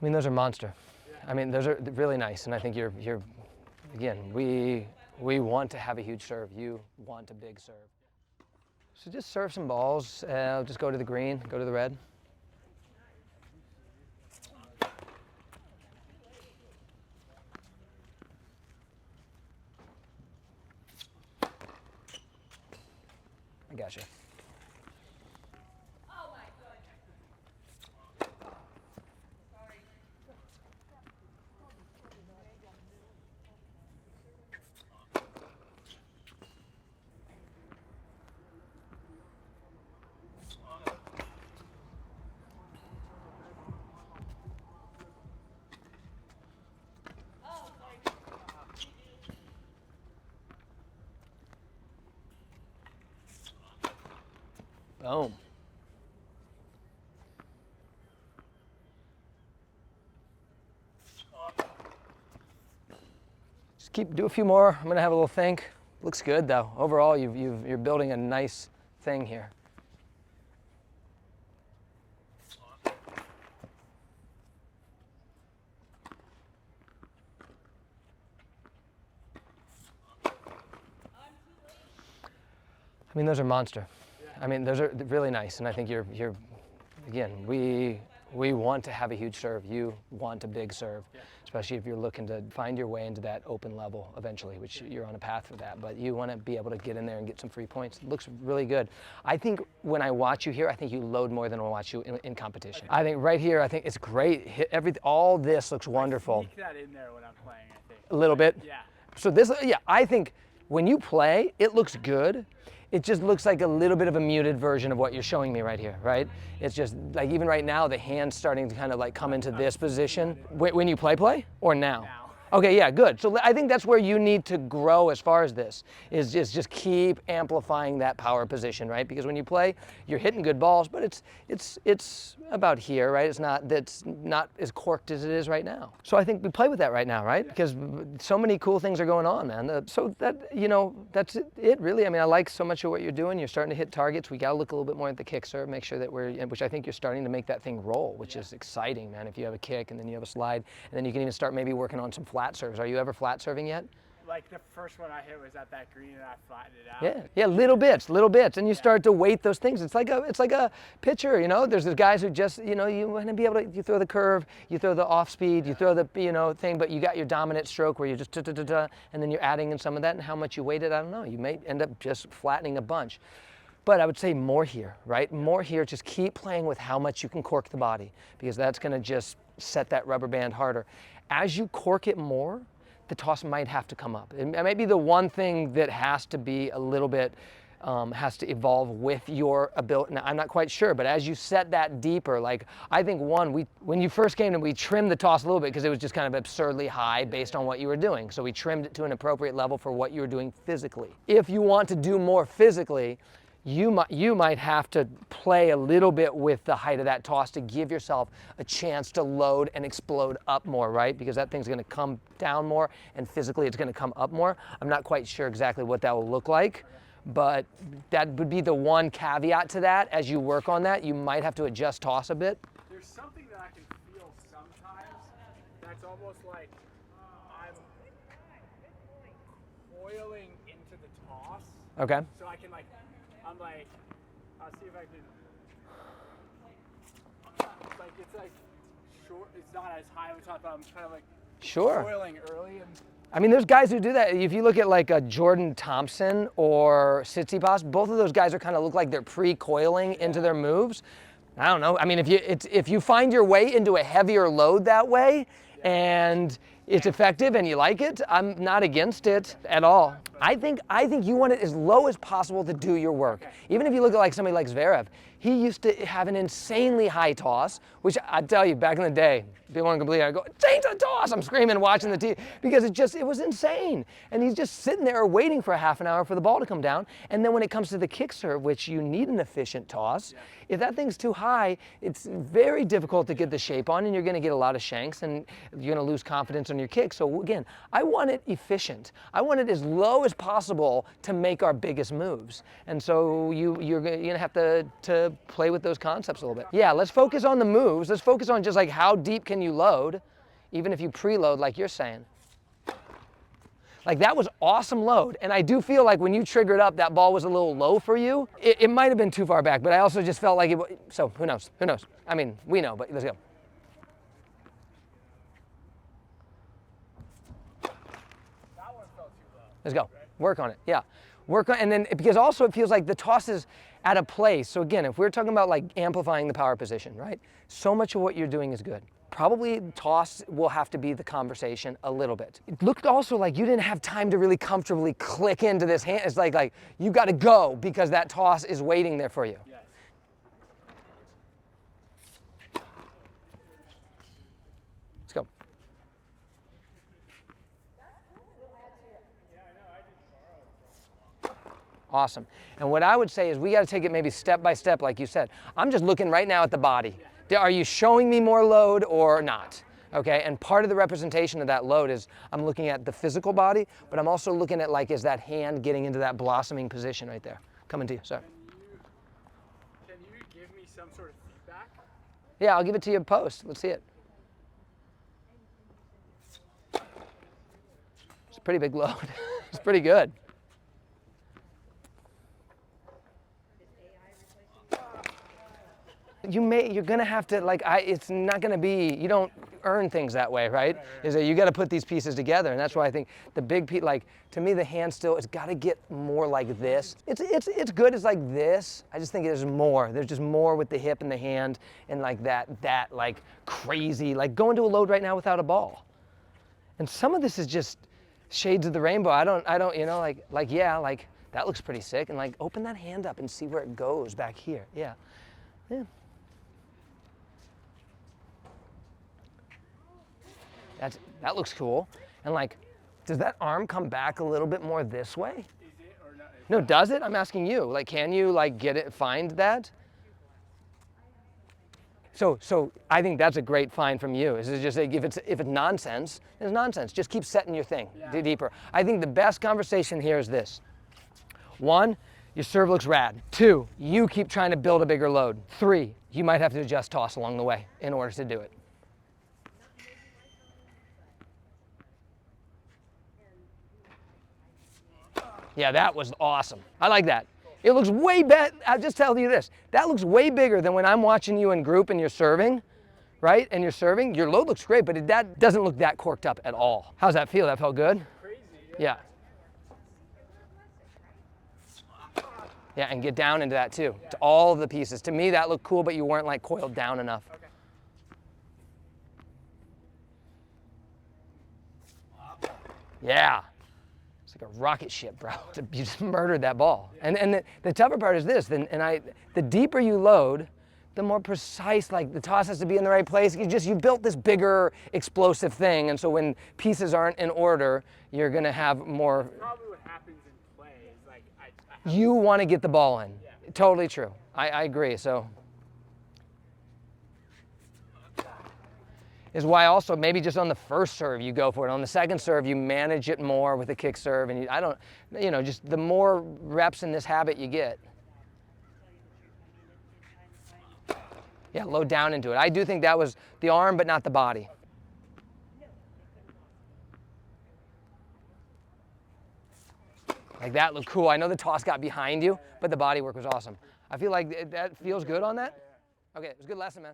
I mean, those are monster. I mean, those are really nice, and I think you're again, we want to have a huge serve. You want a big serve. So just serve some balls. Just go to the green, go to the red. I gotcha. Boom. Just do a few more. I'm gonna have a little think. Looks good though. Overall, you're building a nice thing here. I mean, those are monster. I mean, those are really nice, and I think you're again, we want to have a huge serve. You want a big serve, especially if you're looking to find your way into that open level eventually, which you're on a path for that. But you want to be able to get in there and get some free points. It looks really good. I think when I watch you here, I think you load more than I watch you in competition. I think right here, I think it's great. All this looks wonderful. Sneak that in there when I'm playing, I think. A little bit? Yeah. So this, yeah, I think when you play, it looks good. It just looks like a little bit of a muted version of what you're showing me right here, right? It's just like even right now, the hand's starting to kind of like come into this position. When you play, or now? Now. Okay, yeah, good. So I think that's where you need to grow as far as this, is just keep amplifying that power position, right? Because when you play, you're hitting good balls, but it's about here, right? That's not as corked as it is right now. So I think we play with that right now, right? Because so many cool things are going on, man. So that, that's it really. I mean, I like so much of what you're doing. You're starting to hit targets. We got to look a little bit more at the kick serve, make sure that which I think you're starting to make that thing roll, which is exciting, man. If you have a kick and then you have a slide, and then you can even start maybe working on some flat serves. Are you ever flat serving yet? Like the first one I hit was at that green and I flattened it out. Yeah, little bits, and you start to weight those things. It's like a pitcher, There's those guys who just, you want to be able to. You throw the curve, you throw the off speed, you throw the, thing, but you got your dominant stroke where you just and then you're adding in some of that, and how much you weight it, I don't know. You may end up just flattening a bunch. But I would say more here, right? More here. Just keep playing with how much you can cork the body, because that's going to just set that rubber band harder. As you cork it more, the toss might have to come up. It might be the one thing that has to be a little bit, has to evolve with your ability. Now, I'm not quite sure, but as you set that deeper, like I think when you first came in, we trimmed the toss a little bit because it was just kind of absurdly high based on what you were doing. So we trimmed it to an appropriate level for what you were doing physically. If you want to do more physically, you might have to play a little bit with the height of that toss to give yourself a chance to load and explode up more, right? Because that thing's going to come down more, and physically it's going to come up more. I'm not quite sure exactly what that will look like, but that would be the one caveat to that. As you work on that, you might have to adjust toss a bit. There's something that I can feel sometimes that's almost like I'm coiling into the toss. Okay. So I can I'll see if I can, it's like short, it's not as high on top, but I'm kind of like coiling early. I mean, there's guys who do that. If you look at like a Jordan Thompson or Tsitsipas, both of those guys are kind of look like they're pre-coiling into their moves. I don't know. I mean, if you find your way into a heavier load that way, and it's effective and you like it, I'm not against it at all. I think you want it as low as possible to do your work. Even if you look at like somebody like Zverev, he used to have an insanely high toss, which I tell you, back in the day, people want to complete it, I go, change the toss! I'm screaming, watching the TV, because it was insane. And he's just sitting there waiting for a half an hour for the ball to come down. And then when it comes to the kick serve, which you need an efficient toss, if that thing's too high, it's very difficult to get the shape on, and you're going to get a lot of shanks, and you're going to lose confidence on your kick. So again, I want it efficient. I want it as low as possible to make our biggest moves. And so you're gonna have to play with those concepts a little bit. Yeah, let's focus on the moves. Let's focus on just like how deep can you load, even if you preload like you're saying. Like that was awesome load. And I do feel like when you triggered up, that ball was a little low for you. It might have been too far back, but I also just felt like it, so who knows, who knows? I mean, we know, but let's go. Let's go. Work on it. Yeah. Work on, and then because also it feels like the toss is at a place. So again, if we're talking about like amplifying the power position, right? So much of what you're doing is good. Probably toss will have to be the conversation a little bit. It looked also like you didn't have time to really comfortably click into this hand. It's like you got to go because that toss is waiting there for you. Yes. Let's go. Awesome. And what I would say is we got to take it maybe step by step, like you said. I'm just looking right now at the body. Are you showing me more load or not? Okay, and part of the representation of that load is I'm looking at the physical body, but I'm also looking at like, is that hand getting into that blossoming position right there? Coming to you, sorry. Can you give me some sort of feedback? Yeah, I'll give it to you in post. Let's see it. It's a pretty big load. It's pretty good. You're gonna have to it's not gonna be, you don't earn things that way, right? Is that you gotta put these pieces together, and that's why I think the big piece, like to me the hand still, it's gotta get more like this. It's good as like this. I just think there's more. There's just more with the hip and the hand and like that like crazy, like going to a load right now without a ball. And some of this is just shades of the rainbow. I don't, you know, yeah, like that looks pretty sick, and like open that hand up and see where it goes back here. Yeah. Yeah. That looks cool. And like, does that arm come back a little bit more this way? Is it or not? No, does it? I'm asking you. Like, can you like get it, find that? So I think that's a great find from you. Is just like, if it's nonsense, it's nonsense. Just keep setting your thing deeper. I think the best conversation here is this. 1, your serve looks rad. 2, you keep trying to build a bigger load. 3, you might have to adjust toss along the way in order to do it. Yeah, that was awesome. I like that. It looks way better. I'll just tell you this. That looks way bigger than when I'm watching you in group and you're serving, right? And you're serving. Your load looks great, but that doesn't look that corked up at all. How's that feel? That felt good? Crazy. Yeah. Yeah, and get down into that too. To all of the pieces. To me, that looked cool, but you weren't like coiled down enough. Okay. Yeah. It's like a rocket ship, bro. You just murdered that ball. And the tougher part is this, the deeper you load, the more precise, like the toss has to be in the right place. You built this bigger explosive thing, and so when pieces aren't in order, you're gonna have more. That's probably what happens in play is like you want to get the ball in. Yeah. Totally true. I agree. So is why also maybe just on the first serve you go for it. On the second serve you manage it more with a kick serve, and just the more reps in this habit you get. Yeah, load down into it. I do think that was the arm, but not the body. Like that looked cool. I know the toss got behind you, but the body work was awesome. I feel like that feels good on that. Okay, it was a good lesson, man.